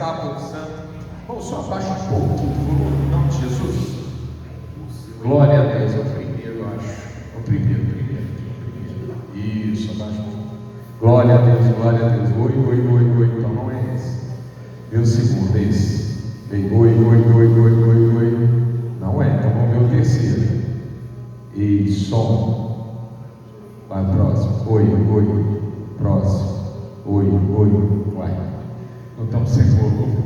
escapa do santo. Vamos só abaixar um pouquinho do volume, em nome de Jesus. Glória a Deus, é o primeiro, eu acho. É o primeiro. Isso, abaixa um pouco. Glória a Deus, glória a Deus. Oi. Então não é esse. Vê o segundo, esse. Oi. Não é, então vamos ver o terceiro. E som. Vai, próximo. Oi. Próximo. Oi. Vai. Não estamos sem volume.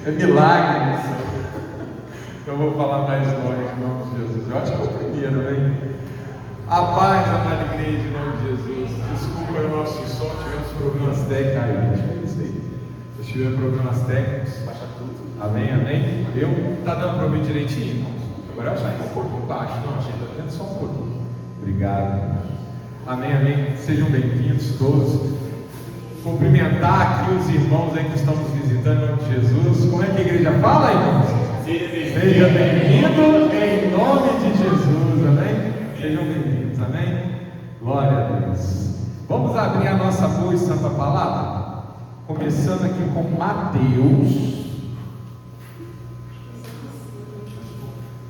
É milagre isso. Eu vou falar mais longe em nome de Jesus. Eu acho que é o primeiro, né? A paz, amada igreja, em nome de Jesus. Desculpa o nosso som, tivemos problemas técnicos. É isso aí. Se tiver problemas técnicos, baixa tudo. Amém? Está dando para ouvir direitinho, irmãos? Agora eu acho que é um pouco baixo. Não, achei que está dando só um pouquinho. Obrigado. Amém. Sejam bem-vindos todos. Cumprimentar aqui os irmãos aí que estão nos visitando em nome de Jesus. Como é que a igreja fala, irmãos? Seja bem-vindo em nome de Jesus. Amém? Sejam bem-vindos. Amém? Glória a Deus. Vamos abrir a nossa boa e santa palavra, começando aqui com Mateus,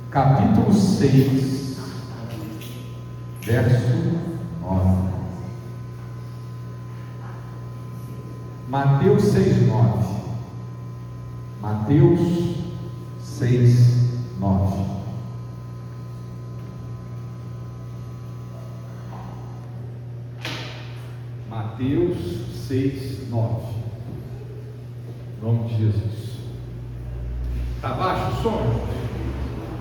capítulo 6, verso 9. Mateus 6:9. Mateus 6:9. Mateus 6:9. Em nome de Jesus. Está baixo o som?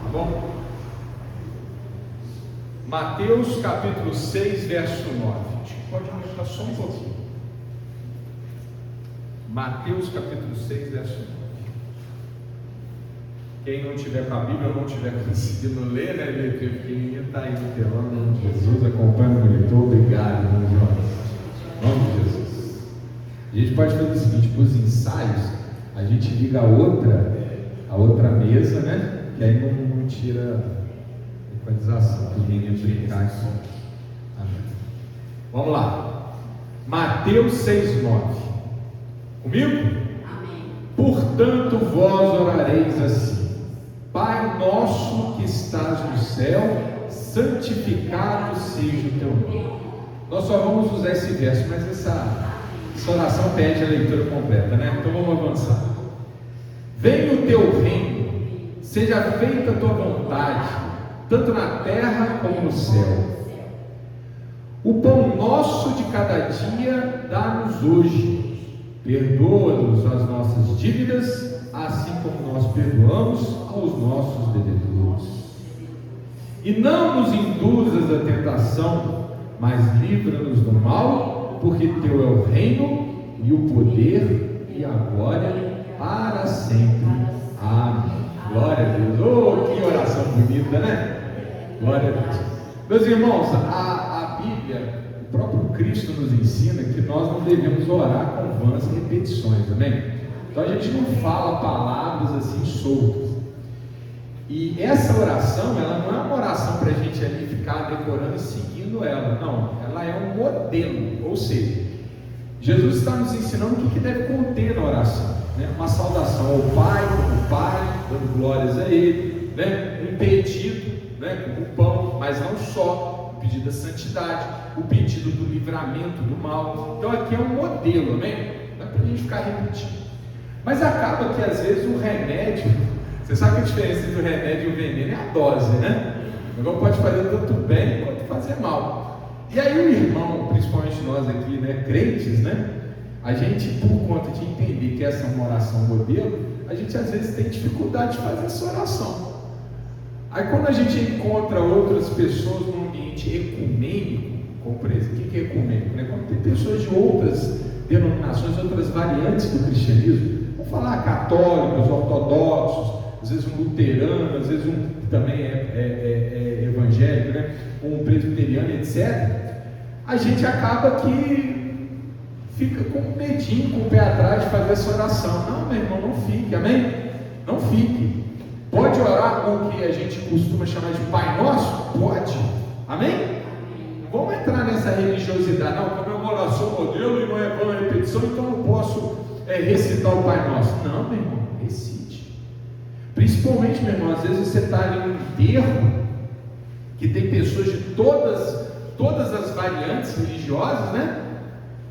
Tá bom? Mateus capítulo 6, verso 9. A gente pode aumentar só um pouquinho. Mateus capítulo 6, verso 9. Quem não tiver com a Bíblia ou não tiver conseguindo ler, né, pequenininha, está aí no telão, em nome de Jesus, acompanha o monitor. Obrigado, irmão Jonas. Em nome de Jesus. A gente pode fazer o seguinte: para os ensaios, a gente liga a outra mesa, né? Que aí não tira equalização, que os meninos brincar aqui. Amém. Vamos lá. Mateus 6:9. Comigo? Amém. Portanto, vós orareis assim: Pai nosso que estás no céu, santificado seja o teu nome. Nós só vamos usar esse verso, mas essa oração pede a leitura completa, né? Então vamos avançar. Venha o teu reino, seja feita a tua vontade, tanto na terra como no céu. O pão nosso de cada dia dá-nos hoje. Perdoa-nos as nossas dívidas, assim como nós perdoamos aos nossos devedores. E não nos induzas à tentação, mas livra-nos do mal, porque teu é o reino e o poder e a glória para sempre. Amém. Glória a Deus. Oh, que oração bonita, né? Glória a Deus. Meus irmãos, a Bíblia, o próprio Cristo nos ensina que nós não devemos orar com vãs repetições, amém? Então a gente não fala palavras assim soltas. E essa oração, ela não é uma oração para a gente ali ficar decorando e seguindo ela, não. Ela é um modelo, ou seja, Jesus está nos ensinando o que deve conter na oração, né? Uma saudação ao Pai, como Pai, dando glórias a Ele, né? Um pedido, né? Como o pão, mas não só, o pedido da santidade, o pedido do livramento do mal. Então aqui é um modelo, amém? Não é para a gente ficar repetindo. Mas acaba que às vezes o remédio, você sabe que a diferença entre o remédio e o veneno é a dose, né? O negócio pode fazer tanto bem quanto fazer mal. E aí o irmão, principalmente nós aqui, né, crentes, né? A gente, por conta de entender que essa é uma oração modelo, a gente às vezes tem dificuldade de fazer essa oração. Aí quando a gente encontra outras pessoas num ambiente ecumênico, como por exemplo, o que é ecumênico? Né? Quando tem pessoas de outras denominações, outras variantes do cristianismo, vamos falar católicos, ortodoxos, às vezes um luterano, às vezes um que também é evangélico, né? Um presbiteriano, etc. A gente acaba que fica com um medinho, com o pé atrás de fazer essa oração. Não, meu irmão, não fique, amém? Não fique. Pode orar com o que a gente costuma chamar de Pai Nosso? Pode, amém? Não vamos entrar nessa religiosidade, não, como é uma oração modelo e não é boa repetição, então não posso recitar o Pai Nosso. Não, meu irmão, recite. Principalmente, meu irmão, às vezes você está ali no enterro, que tem pessoas de todas as variantes religiosas, né?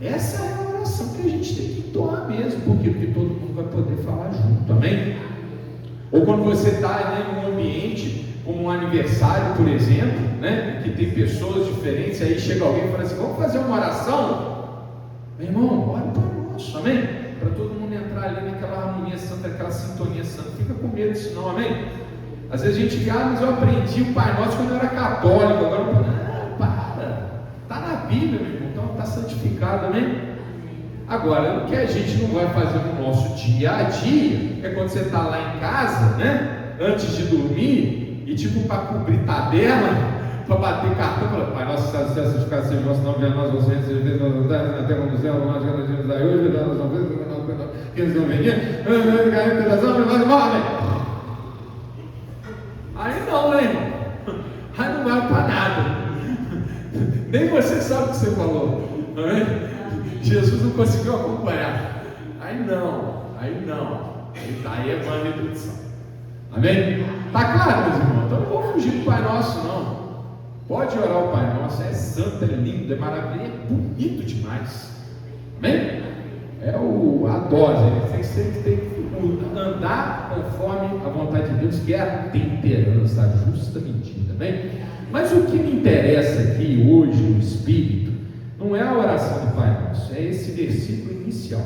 Essa é a oração que a gente tem que entoar mesmo. Por quê? Porque todo mundo vai poder falar junto, amém? Ou quando você está, né, em um ambiente como um aniversário, por exemplo, né, que tem pessoas diferentes, aí chega alguém e fala assim: vamos fazer uma oração? Meu irmão, ora para nós, amém? Para todo mundo entrar ali naquela harmonia santa, naquela sintonia santa. Fica com medo disso não, amém? Às vezes a gente diz: mas eu aprendi o Pai Nosso quando eu era católico, agora não, está na Bíblia, meu irmão, então está santificado, amém? Agora, o que a gente não vai fazer no nosso dia a dia é quando você está lá em casa, né, antes de dormir, e tipo para cobrir tabela, para bater cartão, para Pai Nosso, santificado seja o vosso nome, venha a nós, vosso reino, seja feito na terra como no céu, nós já nos dai hoje, dá-nos uma vez, que nos não venha, aí não, né, irmão? Aí não vai para nada, nem você sabe o que você falou, não é? Jesus não conseguiu acompanhar. Aí é uma redução. Amém? Está claro, meus irmãos? Então não vou fugir do Pai Nosso, não. Pode orar o Pai Nosso, é santo, é lindo, é maravilhoso, é bonito demais. Amém? É a dose, você tem que andar conforme a vontade de Deus, que é a temperança, a justa medida. Amém? Mas o que me interessa aqui hoje no Espírito não é a oração do Pai Nosso, é esse versículo inicial.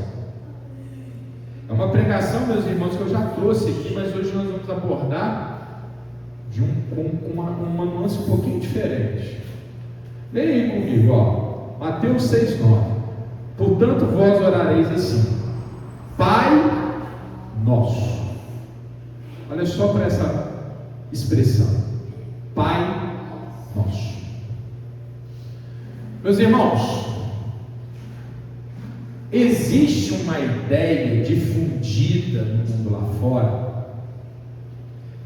É uma pregação, meus irmãos, que eu já trouxe aqui, mas hoje nós vamos abordar com uma nuance um pouquinho diferente. Leia aí comigo, ó. Mateus 6,9. Portanto, vós orareis assim: Pai Nosso. Olha só para essa expressão: Pai Nosso. Meus irmãos, existe uma ideia difundida no mundo lá fora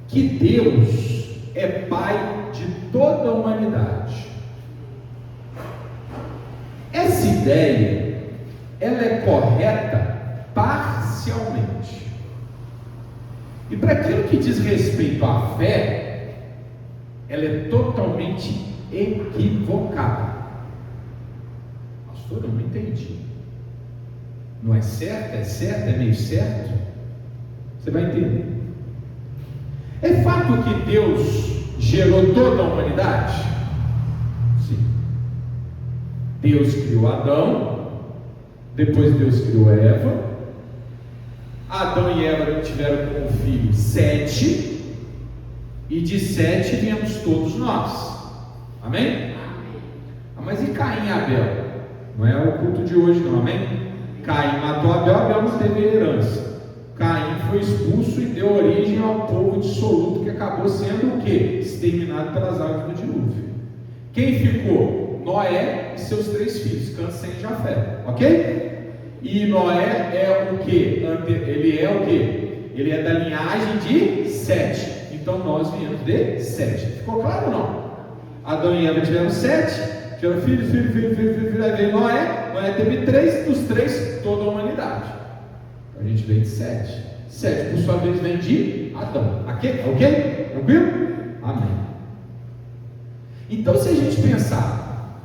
que Deus é Pai de toda a humanidade. Essa ideia, ela é correta parcialmente. E para aquilo que diz respeito à fé, ela é totalmente equivocada. Pastor, eu não entendi. Não é certo? É certo? É meio certo? Você vai entender. É fato que Deus gerou toda a humanidade? Sim. Deus criou Adão, depois Deus criou Eva. Adão e Eva tiveram como filho Sete, e de Sete viemos todos nós. Amém? Mas e Caim e Abel? Não é o culto de hoje não, amém? Caim matou Abel, Abel não teve herança. Caim foi expulso e deu origem ao povo dissoluto, que acabou sendo o quê? Exterminado pelas águas do dilúvio. Quem ficou? Noé e seus 3 filhos, Cã, Sem e Jafé, ok? E Noé é o quê? Ele é o quê? Ele é da linhagem de Sete. Então nós viemos de Sete. Ficou claro ou não? Adão e Eva tiveram 7. Tiveram filho, aí veio Noé. Noé teve 3, dos 3, toda a humanidade. A gente vem de 7. 7, por sua vez, vem de Adão. Ok? Tranquilo? Amém. Então, se a gente pensar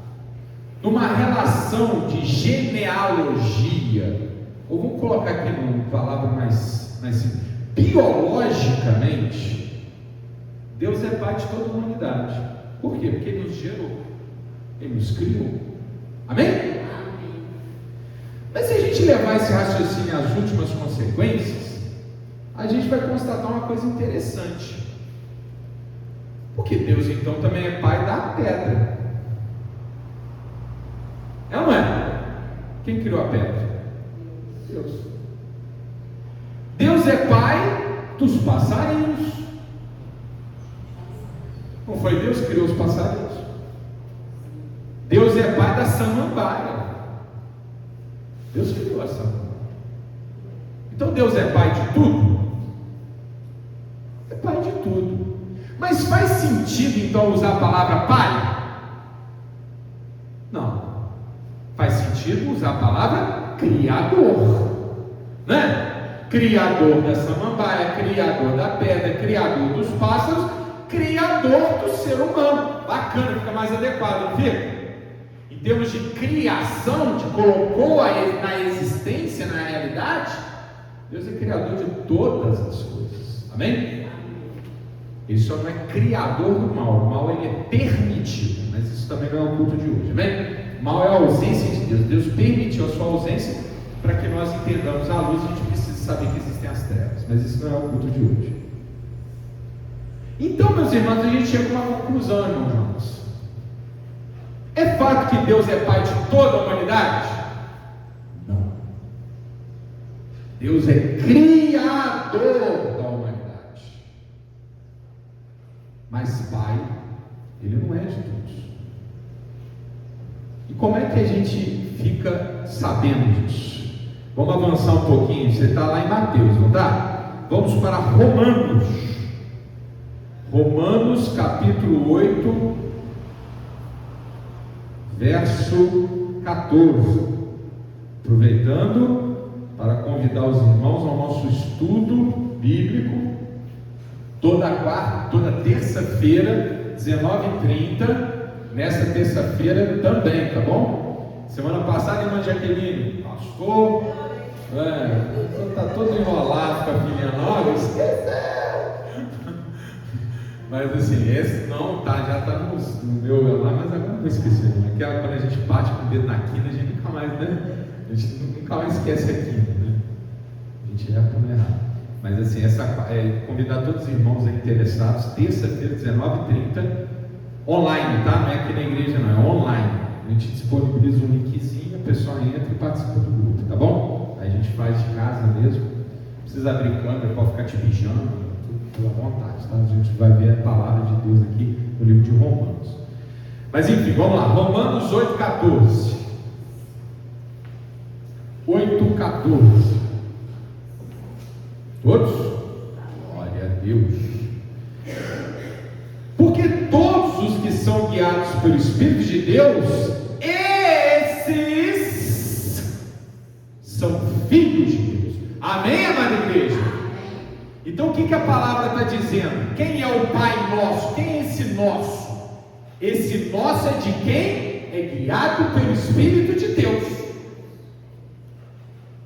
numa relação de genealogia, ou vamos colocar aqui numa palavra mais simples, biologicamente, Deus é Pai de toda a humanidade. Por quê? Porque Ele nos gerou, Ele nos criou. Amém? Mas se a gente levar esse raciocínio às últimas consequências, a gente vai constatar uma coisa interessante. Porque Deus então também é Pai da pedra. É ou não é? Quem criou a pedra? Deus. Deus é Pai dos passarinhos. Não foi Deus que criou os passarinhos? Deus é Pai da samambaia. Deus criou a samambaia. Então Deus é Pai de tudo? É Pai de tudo. Mas faz sentido então usar a palavra Pai? Não. Faz sentido usar a palavra Criador. né? Criador da samambaia, Criador da pedra, Criador dos pássaros, Criador do ser humano. Bacana, fica mais adequado, não fica? Em termos de criação, de colocou na existência, na realidade, Deus é Criador de todas as coisas, amém? Ele só não é criador do mal, o mal ele é permitido, mas isso também não é o culto de hoje, amém? O mal é a ausência de Deus, Deus permitiu a sua ausência para que nós entendamos a luz. A gente precisa saber que existem as trevas, mas isso não é o culto de hoje. Então, meus irmãos, a gente chega a uma conclusão, irmãos. É fato que Deus é Pai de toda a humanidade? Não. Deus é Criador da humanidade, mas Pai, Ele não é de todos. E como é que a gente fica sabendo disso? Vamos avançar um pouquinho. Você está lá em Mateus, não está? Vamos para Romanos. Romanos capítulo 8, verso 14. Aproveitando para convidar os irmãos ao nosso estudo bíblico, toda terça-feira, 19h30. Nessa terça-feira também, tá bom? Semana passada, a irmã Jaqueline, pastor, está todo enrolado com a filha nova, esqueceu. Mas assim, esse não, tá, já está no meu lá, mas agora não vou esquecer, né? Que quando a gente bate com o dedo na quina, a gente nunca mais, né? A gente nunca mais esquece a quina, né? A gente erra quando errar. Mas assim, convidar todos os irmãos interessados, terça-feira, 19h30, online, tá? Não é aqui na igreja, não, é online. A gente disponibiliza um linkzinho, a pessoa entra e participa do grupo, tá bom? Aí a gente faz de casa mesmo. Não precisa abrir câmera, pode ficar te bijando, tudo à vontade, tá? A gente vai ver a palavra de Deus aqui no livro de Romanos. Mas enfim, vamos lá, Romanos 8,14. 8,14. Todos? Glória a Deus. Porque todos os que são guiados pelo Espírito de Deus, esses são filhos de Deus. Amém, amada igreja? Então o que a palavra está dizendo? Quem é o Pai nosso? Quem é esse nosso? Esse nosso é de quem? É guiado pelo Espírito de Deus.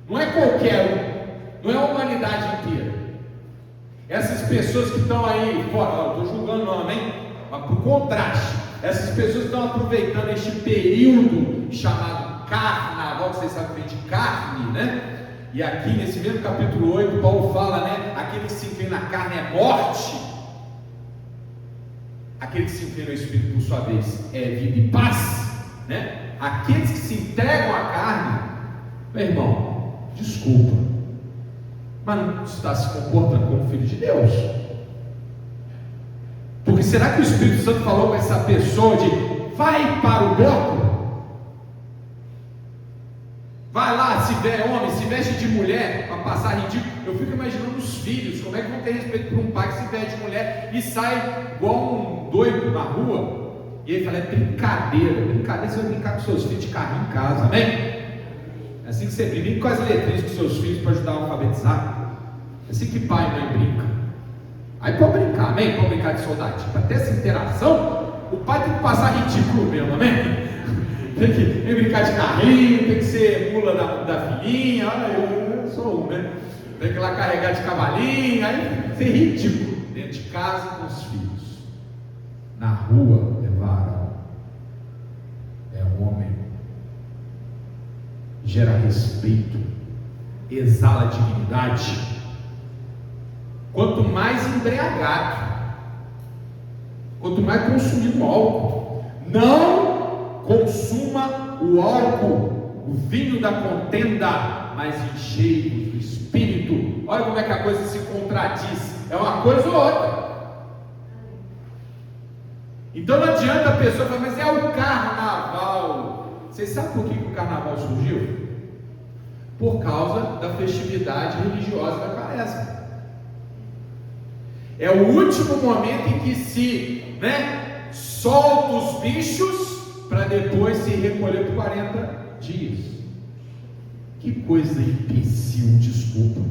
Não é qualquer um, não é a humanidade inteira. Essas pessoas que estão aí fora, eu estou julgando não, amém? Mas por contraste, essas pessoas estão aproveitando este período chamado carnaval, que vocês sabem que vem de carne, né? E aqui nesse mesmo capítulo 8, Paulo fala, né? Aquele que se inclina na carne é morte, aquele que se inclina ao Espírito, por sua vez, é vida e paz, né? Aqueles que se entregam à carne, meu irmão, desculpa, mas não está se comportando como filho de Deus. Porque será que o Espírito Santo falou com essa pessoa de vai para o bloco? Vai lá, se veste de mulher para passar ridículo. Eu fico imaginando os filhos, como é que vão ter respeito por um pai que se veste de mulher e sai igual um doido na rua? E ele fala, é brincadeira, você vai brincar com seus filhos de carrinho em casa, amém? É assim que você brinca com as letrinhas com seus filhos para ajudar a alfabetizar. É assim que pai e mãe brincam. Aí pode brincar, amém? Pode brincar de soldadinho. Para ter essa interação, o pai tem que passar ridículo mesmo, amém? Tem que brincar de carrinho, tem que ser mula da filhinha. Olha, eu sou um, né? Tem que ir lá carregar de cavalinho, aí ser ridículo. Dentro de casa com os filhos. Na rua é varão, é homem. Gera respeito, exala dignidade. Quanto mais embriagado, quanto mais consumido álcool, não consuma o álcool, o vinho da contenda, mas enchei-vos do Espírito. Olha como é que a coisa se contradiz, é uma coisa ou outra. Então não adianta a pessoa falar, mas é o carnaval. Vocês sabem por que o carnaval surgiu? Por causa da festividade religiosa da Quaresma. É o último momento em que se, solta os bichos para depois se recolher por 40 dias. Que coisa imbecil, desculpa.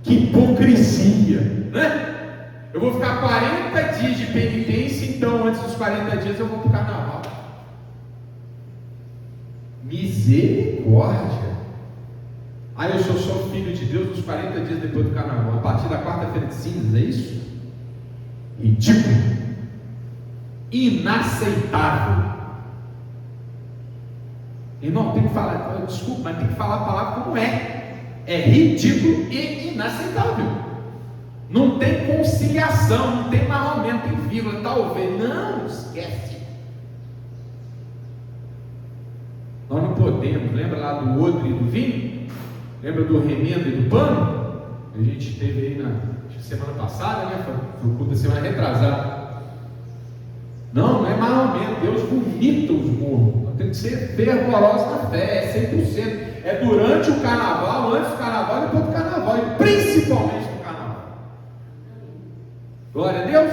Que hipocrisia, né? Eu vou ficar 40 dias de penitência, então antes dos 40 dias eu vou para o carnaval. Misericórdia. Aí eu sou só filho de Deus nos 40 dias depois do carnaval, a partir da quarta-feira de cinzas, é isso? Ridículo. Inaceitável. Irmão, tem que falar, desculpa, mas tem que falar a palavra como é. É ridículo e inaceitável. Não tem conciliação, não tem mais ou menos, tem vírgula, talvez. Não, esquece. Nós não podemos, lembra lá do odre e do vinho? Lembra do remendo e do pano? A gente teve aí na semana passada, né? Foi o culto da semana retrasada. Não é mais ou menos. Deus vomita os morros. Nós temos que ser fervorosos na fé, é 100%. É durante o carnaval, antes do carnaval e depois do carnaval, e principalmente no carnaval. Glória a Deus.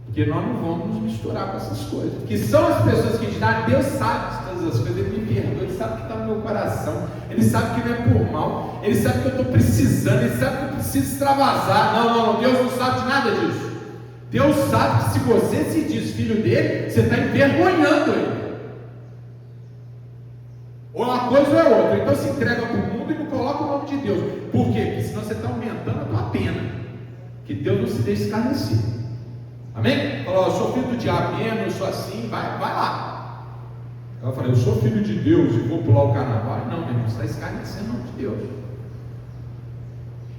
Porque nós não vamos nos misturar com essas coisas. Que são as pessoas que dizem: Deus sabe de todas as coisas, Ele me perdoa, Ele sabe que está no meu coração, Ele sabe que não é por mal, Ele sabe que eu estou precisando, Ele sabe que eu preciso extravasar. Não, Deus não sabe de nada disso. Deus sabe que se você se diz filho dele, você está envergonhando Ele. Ou uma coisa ou é outra. Então se entrega para o mundo e não coloca o nome de Deus. Por quê? Porque senão você está aumentando a tua pena. Que Deus não se deixe escarnecer. Amém? Falou: eu sou filho do diabo mesmo, eu sou assim, vai lá. Ela falou: eu sou filho de Deus e vou pular o carnaval. Não, meu irmão, você está escarnecendo o nome de Deus.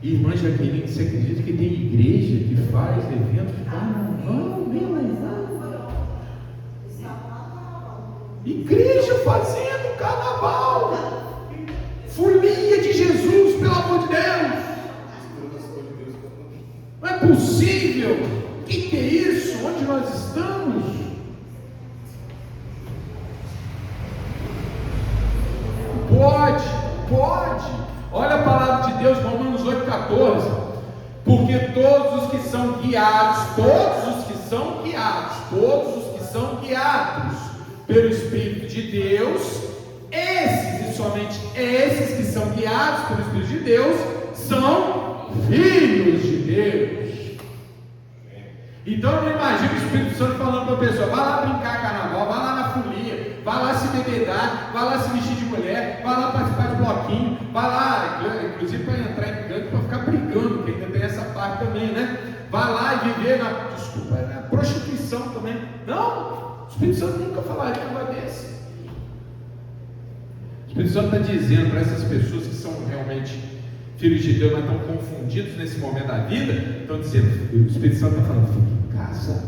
Irmã Jaqueline, você acredita que tem igreja que faz evento de carnaval? Igreja fazendo carnaval, folia de Jesus, pelo amor de Deus. Não é possível. O que é isso? Onde nós estamos? Pode. Olha a palavra de Deus, Romanos 8,14. Porque todos os que são guiados pelo Espírito de Deus, esses e somente esses que são guiados pelo Espírito de Deus, são filhos de Deus. Então eu não imagino o Espírito Santo falando para a pessoa: vai lá brincar carnaval, vai lá na folia, vai lá se bebedar, vai lá se vestir de mulher, vai lá participar de bloquinho, vai lá, inclusive para entrar em gangue, para ficar brigando, porque ainda tem essa parte também, né? Vai lá e viver na prostituição também. Não, o Espírito Santo nunca falaria um negócio desse. O Espírito Santo está dizendo para essas pessoas que são realmente filhos de Deus, mas estão confundidos nesse momento da vida, estão dizendo: o Espírito Santo está falando, fique em casa,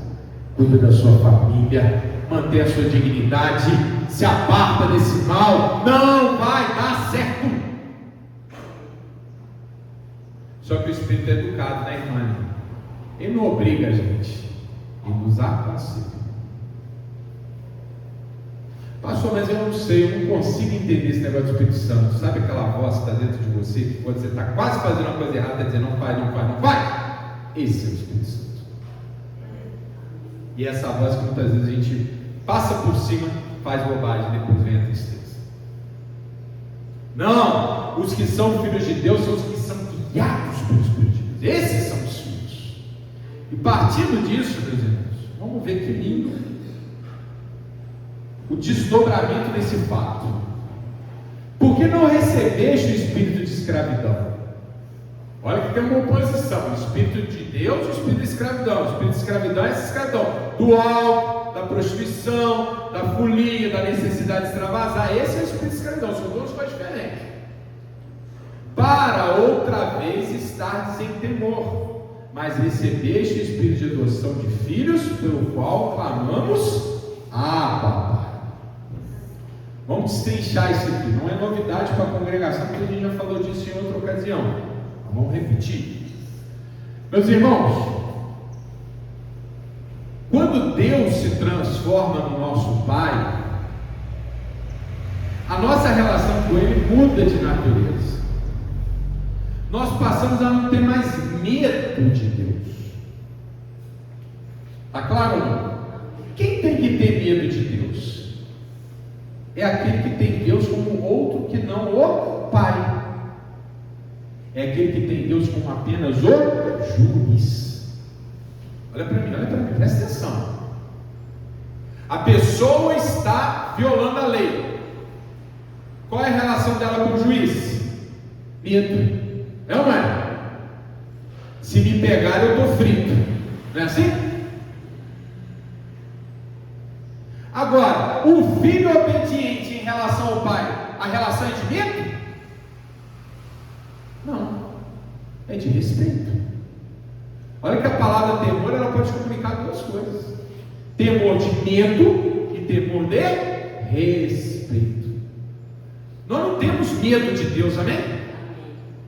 cuida da sua família, mantenha a sua dignidade, se aparta desse mal, não vai dar certo. Só que o Espírito é educado, né, irmã? Ele não obriga a gente, ele nos aconselha. Pastor, mas eu não sei, eu não consigo entender esse negócio do Espírito Santo. Sabe aquela voz que está dentro de você, que quando você está quase fazendo uma coisa errada, está dizendo: não faz. Esse é o Espírito Santo. E essa voz que muitas vezes a gente passa por cima, faz bobagem, depois vem a tristeza. Não, os que são filhos de Deus são os que são guiados pelo Espírito de Deus. Esses são os filhos. E partindo disso, meus irmãos, vamos ver que lindo o desdobramento desse fato. Porque não recebeste o espírito de escravidão. Olha que tem uma oposição: o espírito de Deus e o espírito de escravidão. O espírito de escravidão é essa escravidão do álcool, da prostituição, da folia, da necessidade de extravasar. Esse é o espírito de escravidão, são duas coisas diferentes. Para outra vez estardes em temor, mas recebeste o espírito de adoção de filhos, pelo qual clamamos: Abba. Vamos destrinchar isso aqui. Não é novidade para a congregação, porque a gente já falou disso em outra ocasião. Vamos repetir. Meus irmãos, quando Deus se transforma no nosso Pai, a nossa relação com Ele muda de natureza. Nós passamos a não ter mais medo de Deus. Está claro ou não? Quem tem que ter medo de Deus? é aquele que tem Deus como outro que não o Pai. É aquele que tem Deus como apenas o juiz. Olha para mim, presta atenção. A pessoa está violando a lei. Qual é a relação dela com o juiz? Medo. É ou não é? Se me pegar, eu estou frito. Não é assim? Agora, o filho obediente em relação ao pai, a relação é de medo? Não, é de respeito. Olha que a palavra temor, ela pode comunicar duas coisas: temor de medo e temor de respeito. Nós não temos medo de Deus, amém?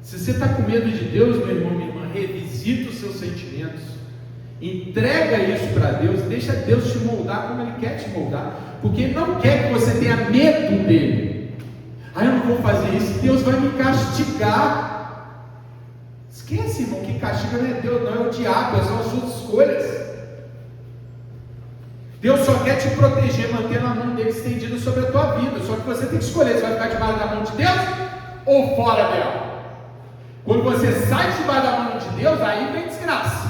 Se você está com medo de Deus, meu irmão, minha irmã, revisita os seus sentimentos, entrega isso para Deus, deixa Deus te moldar como Ele quer te moldar, porque Ele não quer que você tenha medo dEle. Eu não vou fazer isso, Deus vai me castigar. Esquece, irmão, que castiga não é Deus, não é o diabo, são as suas escolhas. Deus só quer te proteger, mantendo a mão dele estendida sobre a tua vida. Só que você tem que escolher se vai ficar debaixo da mão de Deus ou fora dela. Quando você sai debaixo da mão de Deus, aí vem desgraça,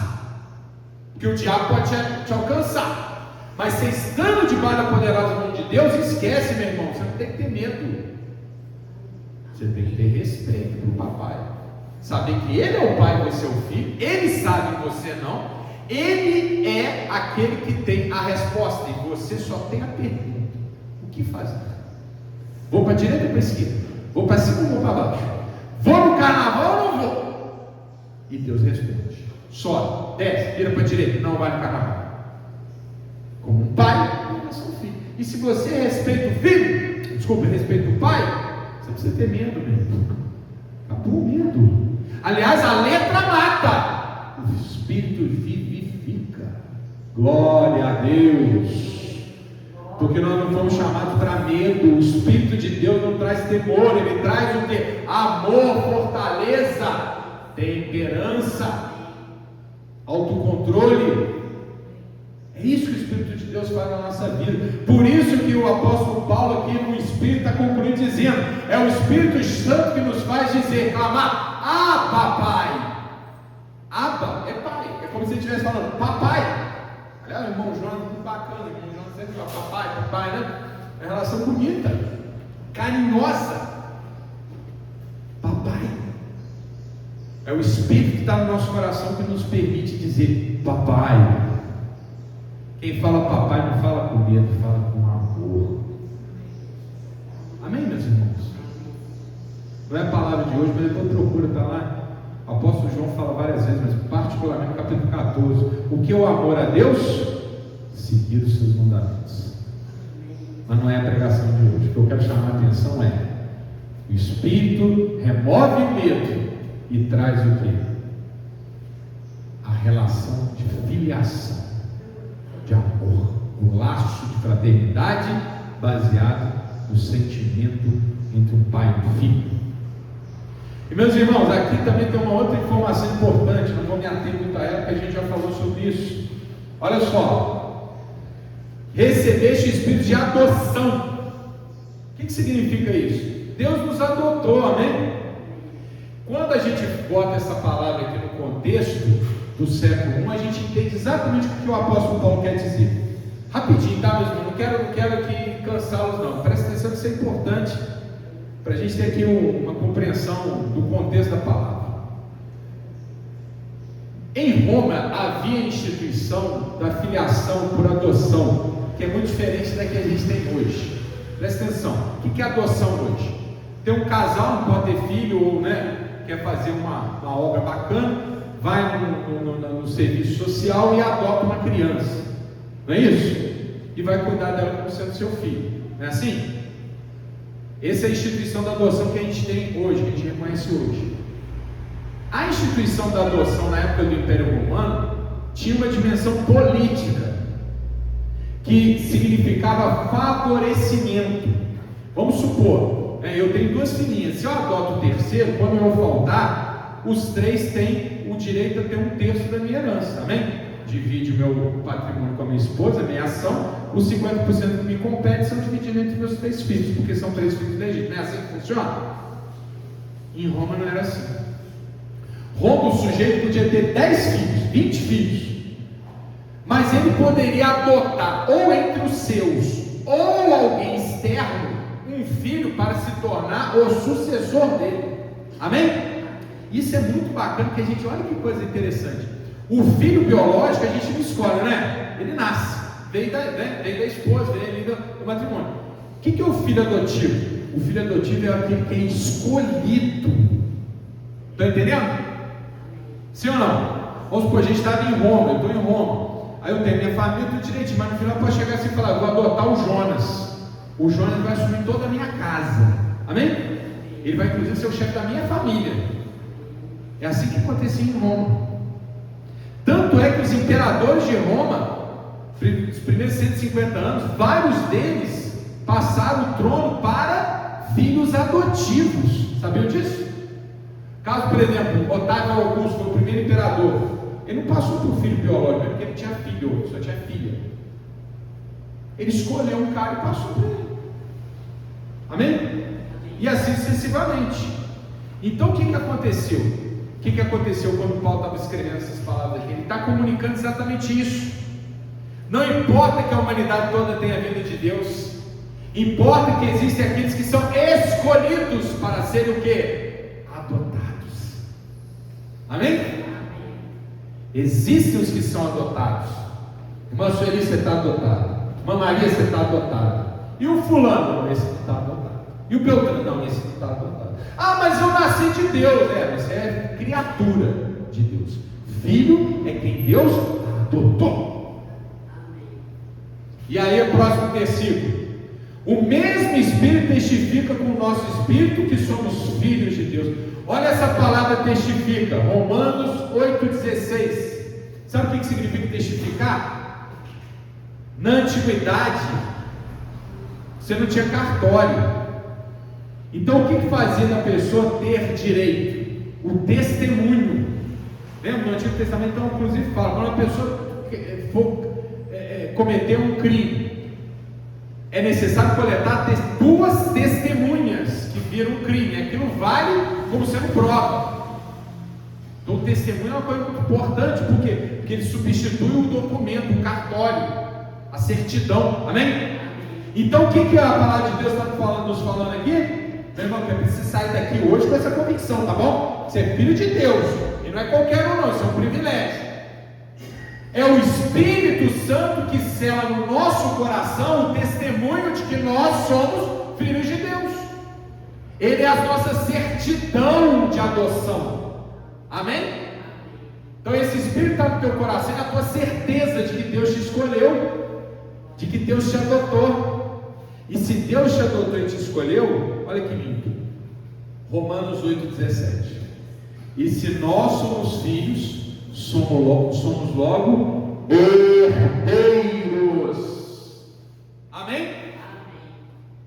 porque o diabo pode te alcançar. Mas você estando debaixo da poderosa mão de Deus, esquece, meu irmão, você não tem que ter medo. Você tem que ter respeito para o papai, saber que ele é o pai do seu filho, ele sabe que você não. Ele é aquele que tem a resposta e você só tem a pergunta: o que fazer? Vou para a direita ou para a esquerda? Vou para cima ou vou para baixo? Vou no carnaval ou não vou? E Deus responde: sobe, desce, vira para a direita, não vai no carnaval. Como um pai, ele é seu filho. E se você respeita o filho, respeita o pai, você precisa ter medo mesmo. Acabou o medo. Aliás, a letra mata, o Espírito vivifica. Glória a Deus. Porque nós não fomos chamados para medo. O Espírito de Deus não traz temor, ele traz o que? Amor, fortaleza, temperança, autocontrole. É isso que o Espírito de Deus faz na nossa vida. Por isso que o apóstolo Paulo aqui no Espírito está concluindo dizendo: é o Espírito Santo que nos faz dizer, clamar: ah, papai. Abba é pai, é como se ele estivesse falando: papai. Aliás, o irmão João é muito bacana, o irmão João sempre fala papai, né? É uma relação bonita, carinhosa. Papai. É o Espírito que está no nosso coração que nos permite dizer papai. Quem fala papai não fala com medo, fala com amor. Amém, meus irmãos? Não é a palavra de hoje, mas depois procura, está lá. O apóstolo João fala várias vezes, mas particularmente no capítulo 14. O que é o amor a Deus? Seguir os seus mandamentos. Mas não é a pregação de hoje. O que eu quero chamar a atenção é: o Espírito remove o medo e traz o quê? A relação de filiação, de amor, o laço de fraternidade baseado no sentimento entre um pai e um filho. E meus irmãos, aqui também tem uma outra informação importante, não vou me ater muito a ela, porque a gente já falou sobre isso. Olha só: recebeste o espírito de adoção. O que significa isso? Deus nos adotou, amém? Quando a gente bota essa palavra aqui no contexto do século I, a gente entende exatamente o que o apóstolo Paulo quer dizer. Rapidinho, tá, meus irmãos? Não quero aqui cansá-los, não. Presta atenção que isso é importante, para a gente ter aqui uma compreensão do contexto da palavra. Em Roma havia a instituição da filiação por adoção, que é muito diferente da que a gente tem hoje. Presta atenção: o que é adoção hoje? Tem um casal, não pode ter filho, ou quer fazer uma obra bacana, vai no serviço social e adota uma criança, não é isso? E vai cuidar dela como sendo seu filho, não é assim? Essa é a instituição da adoção que a gente tem hoje, que a gente reconhece hoje. A instituição da adoção na época do Império Romano tinha uma dimensão política, que significava favorecimento. Vamos supor, eu tenho duas filhinhas, se eu adoto o terceiro, quando eu faltar, os três têm o direito a ter um terço da minha herança, amém? divide o meu patrimônio com a minha esposa, a minha ação, os 50% que me compete são divididos entre meus 3 filhos, porque são 3 filhos do Egito. Não é assim que funciona? Em Roma não era assim. Roma, o sujeito podia ter 10 filhos, 20 filhos, mas ele poderia adotar ou entre os seus, ou alguém externo, um filho para se tornar o sucessor dele. Amém? Isso é muito bacana, porque a gente, olha que coisa interessante. O filho biológico a gente não escolhe, né? Ele nasce, vem da esposa, vem ali do matrimônio. O que é o filho adotivo? O filho adotivo é aquele que é escolhido. Estão entendendo? Sim ou não? Vamos supor, a gente estava em Roma, eu estou em Roma. Aí eu tenho minha família, tudo direitinho, mas no final pode chegar assim e falar: vou adotar o Jonas. O Jonas vai assumir toda a minha casa. Amém? Ele vai inclusive ser o chefe da minha família. É assim que acontecia em Roma. Tanto é que os imperadores de Roma, os primeiros 150 anos, vários deles passaram o trono para filhos adotivos. Sabiam disso? Caso, por exemplo, Otávio Augusto foi o primeiro imperador, ele não passou por filho biológico, porque ele tinha filho, só tinha filha. Ele escolheu um cara e passou para ele. Amém? E assim sucessivamente. Então o que aconteceu? O que aconteceu quando Paulo estava escrevendo essas palavras aqui? Ele está comunicando exatamente isso. Não importa que a humanidade toda tenha a vida de Deus, importa que existem aqueles que são escolhidos para serem o quê? Adotados. Amém? Existem os que são adotados. Irmã Sueli, você está adotada. Irmã Maria, você está adotada. E o fulano? Não, esse não está adotado. E o Beltrano? Não, esse não está adotado. Ah, mas eu nasci de Deus. Você é criatura de Deus. Filho é quem Deus adotou. E aí o próximo versículo: o mesmo Espírito testifica com o nosso Espírito que somos filhos de Deus. Olha essa palavra testifica, Romanos 8,16. Sabe o que significa testificar? Na antiguidade você não tinha cartório. Então o que fazia da pessoa ter direito? O testemunho. Lembra? No Antigo Testamento, então, inclusive fala, quando a pessoa for cometer um crime, é necessário coletar 2 testemunhas que viram o crime. Aquilo vale como sendo prova. Então o testemunho é uma coisa muito importante. Por quê? Porque ele substitui o documento, o cartório, a certidão. Amém? Então o que a palavra de Deus está nos falando aqui? Meu irmão, eu preciso sair daqui hoje com essa convicção, tá bom? Você é filho de Deus, e não é qualquer um não, isso é um privilégio. É o Espírito Santo que sela no nosso coração o testemunho de que nós somos filhos de Deus. Ele é a nossa certidão de adoção. Amém? Então esse Espírito está no teu coração, é a tua certeza de que Deus te escolheu, de que Deus te adotou. E se Deus te adotou e te escolheu, olha que lindo, Romanos 8,17. E se nós somos filhos, somos logo herdeiros. Amém?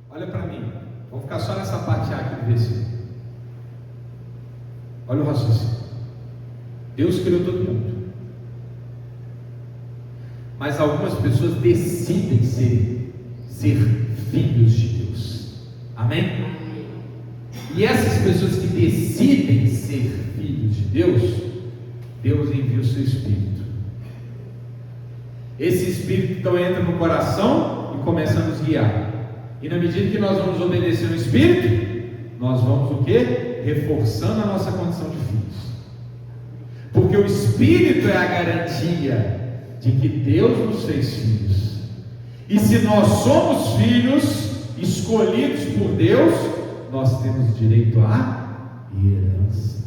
Olha para mim, vamos ficar só nessa parte aqui do versículo. Olha o raciocínio. Deus criou todo mundo, mas algumas pessoas decidem ser filhos de Deus. Amém? E essas pessoas que decidem ser filhos de Deus, Deus envia o seu Espírito. Esse Espírito então entra no coração e começa a nos guiar. E na medida que nós vamos obedecer ao Espírito, nós vamos o quê? Reforçando a nossa condição de filhos. Porque o Espírito é a garantia de que Deus nos fez filhos. E se nós somos filhos escolhidos por Deus, nós temos direito à herança.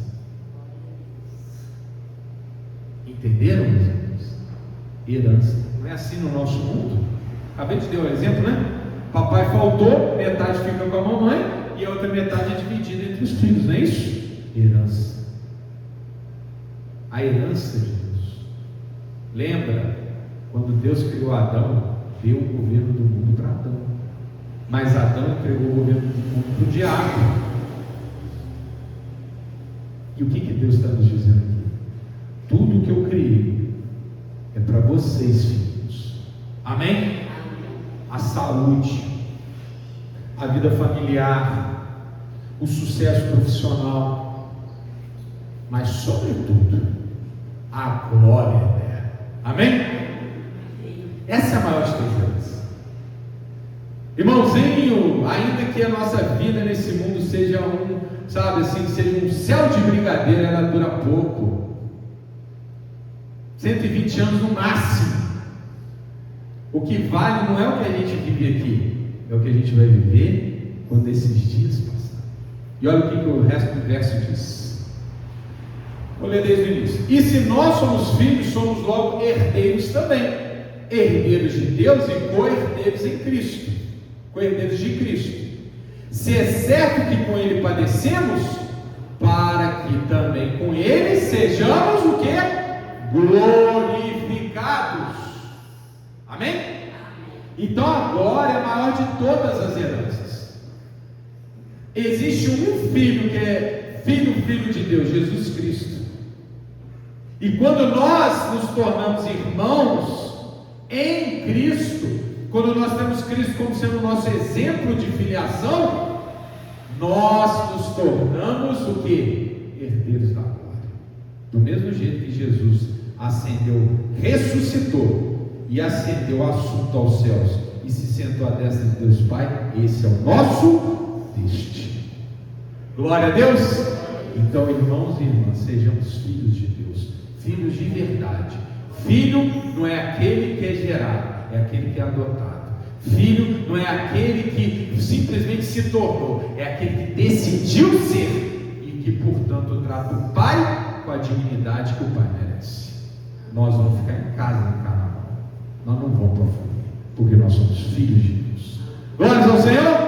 Entenderam, meus irmãos? Herança. Não é assim no nosso mundo? Acabei de dar um exemplo, né? Papai faltou, metade fica com a mamãe e a outra metade é dividida entre os filhos, não é isso? Herança. A herança de Deus. Lembra quando Deus criou Adão? Deu o governo do mundo para Adão, mas Adão entregou o governo do mundo para o diabo. E o que Deus está nos dizendo aqui? Tudo que eu criei é para para vocês, filhos. Amém? A saúde, a vida familiar, o sucesso profissional, mas sobretudo a glória eterna. Amém? Essa é a maior esperança. Irmãozinho, ainda que a nossa vida nesse mundo seja seja um céu de brigadeiro, ela dura pouco. 120 anos no máximo. O que vale não é o que a gente vive aqui, é o que a gente vai viver quando esses dias passarem. E olha o que o resto do verso diz. Vou ler desde o início. E se nós somos filhos, somos logo herdeiros também. Herdeiros de Deus e co-herdeiros em Cristo. Co-herdeiros de Cristo. Se é certo que com Ele padecemos, para que também com Ele sejamos o quê? Glorificados. Amém? Então a glória é a maior de todas as heranças. Existe um filho que é filho de Deus, Jesus Cristo. E quando nós nos tornamos irmãos em Cristo, quando nós temos Cristo como sendo o nosso exemplo de filiação, nós nos tornamos o quê? Herdeiros da glória. Do mesmo jeito que Jesus ascendeu, ressuscitou e ascendeu assunto aos céus e se sentou à destra de Deus Pai, esse é o nosso destino. Glória a Deus! Então, irmãos e irmãs, sejamos filhos de Deus, filhos de verdade. Filho não é aquele que é gerado, é aquele que é adotado. Filho não é aquele que simplesmente se tornou, é aquele que decidiu ser e que, portanto, trata o Pai com a dignidade que o Pai merece. Nós vamos ficar em casa em Canaã, nós não vamos para fora, porque nós somos filhos de Deus. Glórias ao Senhor!